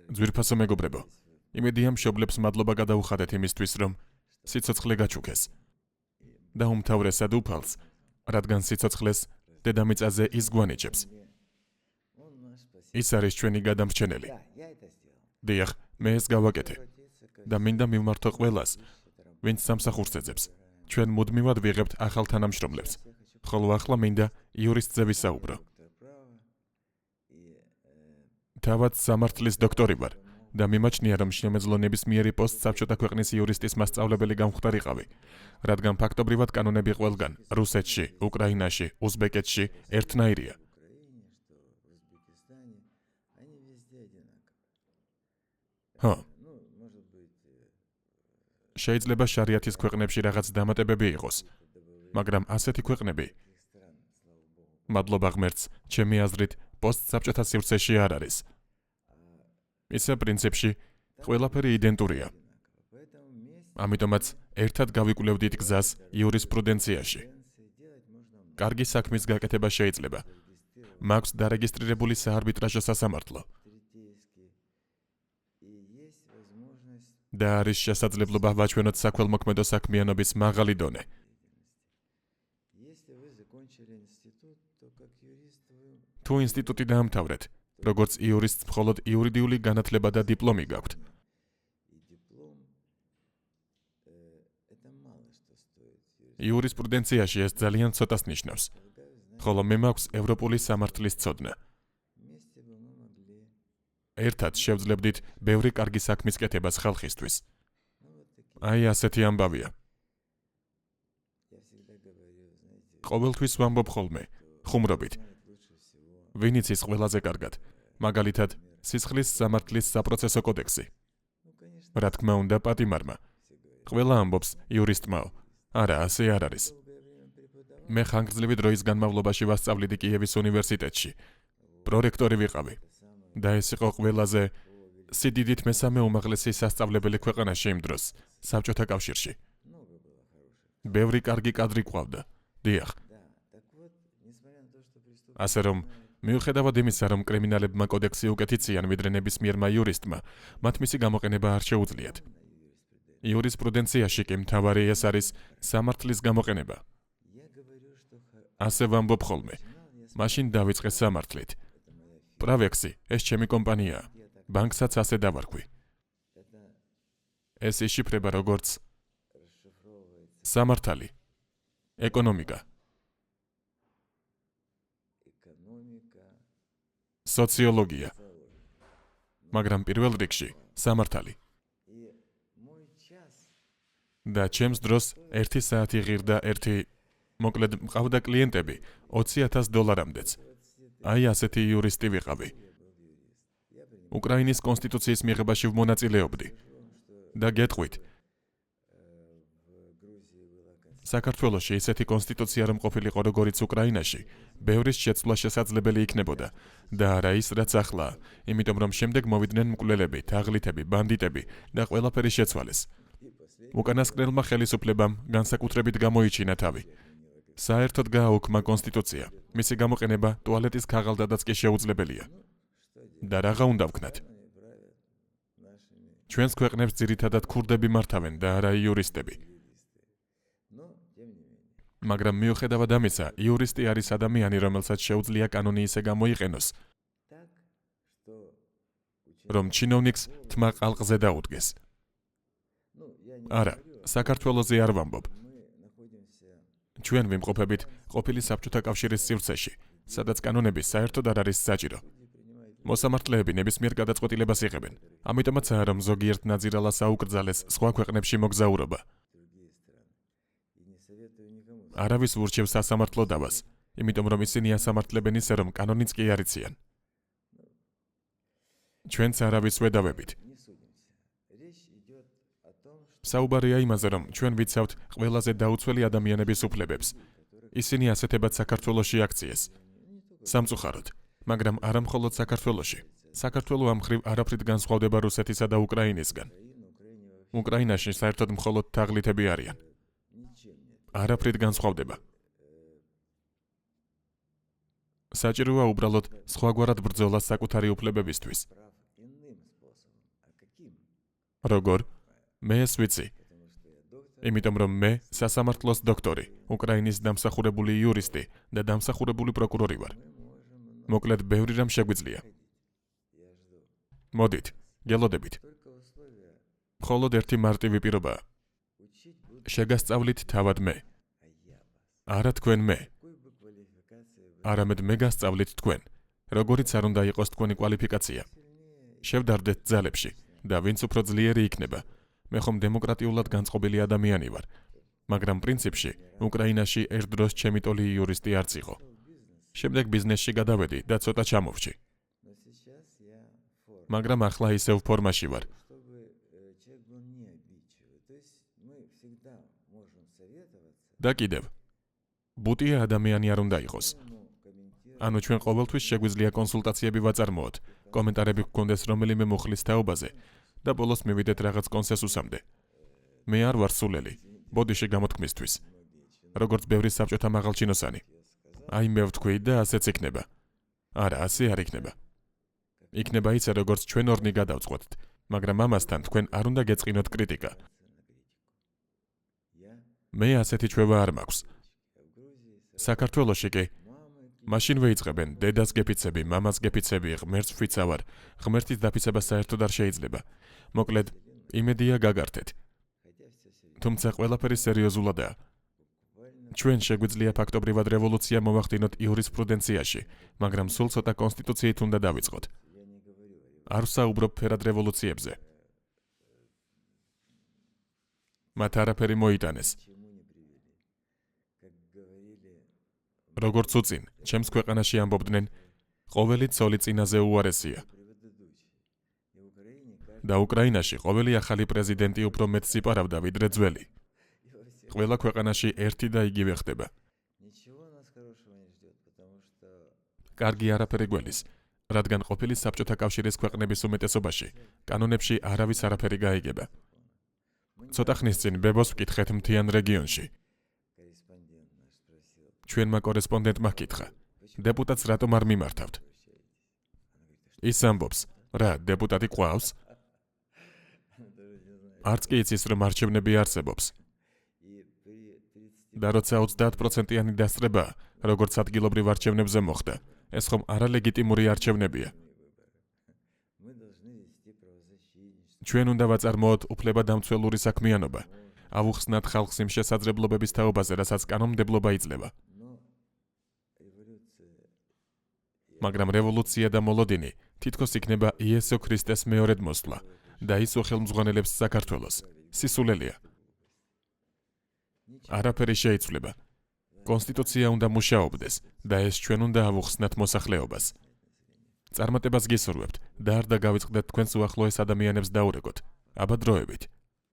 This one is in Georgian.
Ძვირფასო მეგობრებო, იმედია მშობლებს მადლობა გადაუხადეთ იმისთვის, რომ სიცოცხლე გაჩუქეს. და უმთავრესად უფალს, რადგან სიცოცხლეს დედამიწაზე ის გვანიჭებს. ის არის ჩვენი გადამრჩენელი. დიახ, მე ეს გავაკეთე. და მინდა მივმართო ყველას, ვინც სამსახურს ეძებს. ჩვენ მუდმივად ვიღებთ ახალ თანამშრომლებს. ხოლო ახლა მინდა იურისტზე ვისაუბრო. თავად სამართლის დოქტორი ვარ და მიმაჩნია, რომ შემეძლო ნებისმიერი პოსტსაბჭოთა ქვეყნის იურისტის მასწავლებელი გამხდარიყავი, რადგან ფაქტობრივად კანონები ყველგან, რუსეთში, უკრაინაში, უზბეკეთში ერთნაირია. შეიძლება შარიათის ქვეყნებში რაღაც დამატებები იყოს, მაგრამ ასეთი ქვეყნები, მადლობა ღმერთს, ჩემი აზრით, პოსტსაბჭოთა სივრცეში არ არის. ისა პრინციპში ყველაფერი იდენტურია. ამიტომაც ერთად გავიკვლევდით გზას იურისპრუდენციაში. კარგი საქმის გაკეთება შეიძლება. მაქვს დარეგისტრირებული საარბიტრაჟო სასამართლო. და არის შესაძლებლობა ვაჩვენოთ საქველმოქმედო საქმიანობის მაღალი დონე. თუ ინსტიტუტი დაამთავრეთ, როგორც იურისტს მხოლოდ იურიდიული განათლება და დიპლომი გაქვთ. იურისპრუდენციაში ეს ძალიან ცოტას ნიშნავს, ხოლო მე მაქვს ევროპული სამართლის ცოდნა. ერთად შევძლებდით ბევრი კარგი საქმის კეთებას ხალხისთვის. აი ასეთი ამბავია. ყოველთვის ვამბობ ხოლმე, ხუმრობით. ვინ იცის ყველაზე კარგად, მაგალითად, სისხლის სამართლის საპროცესო კოდექსი. რა თქმა უნდა, პატიმარმა. ყველა ამბობს იურისტმაო. არა, ასე არ არის. მე ხანგრძლივი დროის განმავლობაში ვასწავლიდი კიევის უნივერსიტეტში. პრორექტორი ვიყავი. და ეს იყო ყველაზე სიდიდით მესამე უმაღლესი სასწავლებელი ქვეყანაში იმ დროს, საბჭოთა კავშირში. ბევრი კარგი კადრი გვყავდა. დიახ. ასე რომ, მიუხედავად იმისა, რომ კრიმინალებმა კოდექსი უკეთიციან ვიდრე ნებისმიერმა იურისტმა, მათ მისი გამოყენება არ შეუძლიათ. იურისპრუდენციაში კი მთავარი ეს არის სამართლის გამოყენება. ასე ვამბობ ხოლმე, მაშინ დავიწყე სამართლით. პრავექსი, ეს ჩემი კომპანიაა. ბანკსაც ასე დავარქვი. ეს იშიფრება როგორც სამართალი, ეკონომიკა, სოციოლოგია, მაგრამ პირველ რიგში სამართალი. და ჩემს დროს 1 საათი ღირდა მოკლედ მყავდა კლიენტები $20,000-მდეც. აი ასეთი იურისტი ვიყავი. უკრაინის კონსტიტუციის მიღებაში ვმონაწილეობდი. და გეტყვით, საქართველოში ესეთი კონსტიტუცია რომ ყოფილიყო როგორიც უკრაინაში, ბევრის შეცვლა შესაძლებელი იქნებოდა და არა ის, რაც ახლა, იმიტომ რომ შემდეგ მოვიდნენ მკვლელები, თაღლითები, ბანდიტები და ყველაფერი შეცვალეს. უკანასკნელმა ხელისუფლებამ განსაკუთრებით გამოიჩინა თავი. საერთოდ გააუქმა კონსტიტუცია. მისი გამოყენება ტუალეტის ქაღალდადაც კი შეუძლებელია. და რაღა უნდა ვქნათ? ჩვენს ქვეყნებს ძირითადად ქურდები მართავენ და არა იურისტები. მაგრამ მიუხედავად ამისა, იურისტი არის ადამიანი, რომელსაც შეუძლია კანონი ისე გამოიყენოს, რომ ჩინოვნიკს თმა ყალყზე დაუდგეს. არა, საქართველოზე არ ვამბობ. ჩვენ ვიმყოფებით ყოფილი საბჭოთა კავშირის სივრცეში, სადაც კანონები საერთოდ არ არის საჭირო. მოსამართლეები ნებისმიერ გადაწყვეტილებას იღებენ, ამიტომაცაა, რომ ზოგიერთ ნაძირალას აუკრძალეს სხვა ქვეყნებში მოგზაურობა. არავის ურჩევს სასამართლო დავას, იმიტომ რომ ისინი ასამართლებენ ისე, რომ კანონიც კი არ იციან. ჩვენც არავის ვედავებით. საუბარია იმაზე, რომ ჩვენ ვიცავთ ყველაზე დაუცველი ადამიანების უფლებებს. ისინი ასეთებად საქართველოში აქციეს. სამწუხაროდ, მაგრამ არა მხოლოდ საქართველოში. საქართველო ამ მხრივ არაფრით განსხვავდება რუსეთისა და უკრაინისგან. უკრაინაში საერთოდ მხოლოდ თაღლითები არიან. არაფრით განსხვავდება. საჭიროა უბრალოდ სხვაგვარად ბრძოლა საკუთარი უფლებებისთვის. როგორ? მე ეს ვიცი. იმიტომ რომ მე სასამართლოს დოქტორი, უკრაინის დამსახურებული იურისტი და დამსახურებული პროკურორი ვარ. მოკლედ ბევრი რამ შეგვიძლია. მოდით, გელოდებით. მხოლოდ ერთი მარტივი პირობაა. შეგასწავლით თავად მე. არა თქვენ მე. არამედ მე გასწავლით თქვენ. როგორიც არ უნდა იყოს თქვენი კვალიფიკაცია. შევდარდეთ ძალებში და ვინც უფრო ძლიერი იქნება. მე ხომ დემოკრატიულად განწყობილი ადამიანი ვარ. მაგრამ პრინციპში უკრაინაში ერთ დროს ჩემი ტოლი იურისტი არც იყო. შემდეგ ბიზნესში გადავედი და ცოტა ჩამოვრჩი. მაგრამ ახლა ისევ ფორმაში ვარ. და კიდევ, ბუტია ადამიანი არ უნდა იყოს. ანუ ჩვენ ყოველთვის შეგვიძლია კონსულტაციები ვაწარმოოთ, კომენტარები გქონდეს რომელიმე მუხლის თაობაზე და ბოლოს მივიდეთ რაღაც კონსენსუსამდე. მე არ ვარ სულელი, ბოდიში გამოთქმისთვის. როგორც ბევრი საბჭოთა მაღალჩინოსანი. აი მე ვთქვი და ასეც იქნება. არა, ასე არ იქნება. იქნება ისე, როგორც ჩვენ ორნი გადავწყვეტთ, მაგრამ ამასთან თქვენ არ უნდა გეწყინოთ კრიტიკა. მე ასეთი ჩვევა არ მაქვს. საქართველოში კი მაშინ ვეიწყებენ დედას გეფიცები, მამას გეფიცები, ღმერთს ვფიცავარ, ღმერთის დაფიცება საერთოდ არ შეიძლება. მოკლედ, იმედია გაგართეთ. თუმცა ყველაფერი სერიოზულადაა. ჩვენ შეგვიძლია ფაქტობრივად რევოლუცია მოვახდინოთ იურისპრუდენციაში, მაგრამ სულ ცოტა კონსტიტუციით უნდა დავიწყოთ. არ ვსაუბრობ ფერად რევოლუციებზე. მათ არაფერი მოიტანეს. როგორც უწინ, ჩემს ქვეყანაში ამბობდნენ, ყოველი ცოლი წინაზე უარესია. და უკრაინაში ყოველი ახალი პრეზიდენტი უფრო მეტ სიპარავდა ვიდრე ძველი. ყველა ქვეყანაში ერთი და იგივე ხდება. კარგი არაფერი გველის, რადგან ყოფილი საბჭოთა კავშირის ქვეყნების უმეტესობაში, კანონებში არავის არაფერი გაიგება. ცოტა ხნის წინ ბებოს ვკითხეთ მთიან რეგიონში. ჩვენმა კორესპონდენტმა ჰკითხა, დეპუტატს რატომ არ მიმართავთ? ის ამბობს, რა, დეპუტატი ყავს? არც კი იცის, რომ არჩევნები არსებობს. და როცა 30%-იანი დასწრებაა, როგორც ადგილობრივ არჩევნებზე მოხდა, ეს ხომ არალეგიტიმური არჩევნებია. ჩვენ უნდა ვაწარმოოთ უფლებადამცველური საქმიანობა, ავუხსნათ ხალხს იმ შესაძლებლობების თაობაზე, რასაც კანონმდებლობა იძლევა. მაგრამ რევოლუცია და მოლოდინი თითქოს იქნება იესო ქრისტეს მეორედ მოსვლა და ის უხელმძღვანელებს საქართველოს. სისულელია. არაფერი შეიცვლება. კონსტიტუცია უნდა მუშაობდეს და ეს ჩვენ უნდა ავუხსნათ მოსახლეობას. წარმატებას გისურვებთ და არ დაგავიწყდეთ თქვენს უახლოეს ადამიანებს დაურეკოთ. აბა დროებით.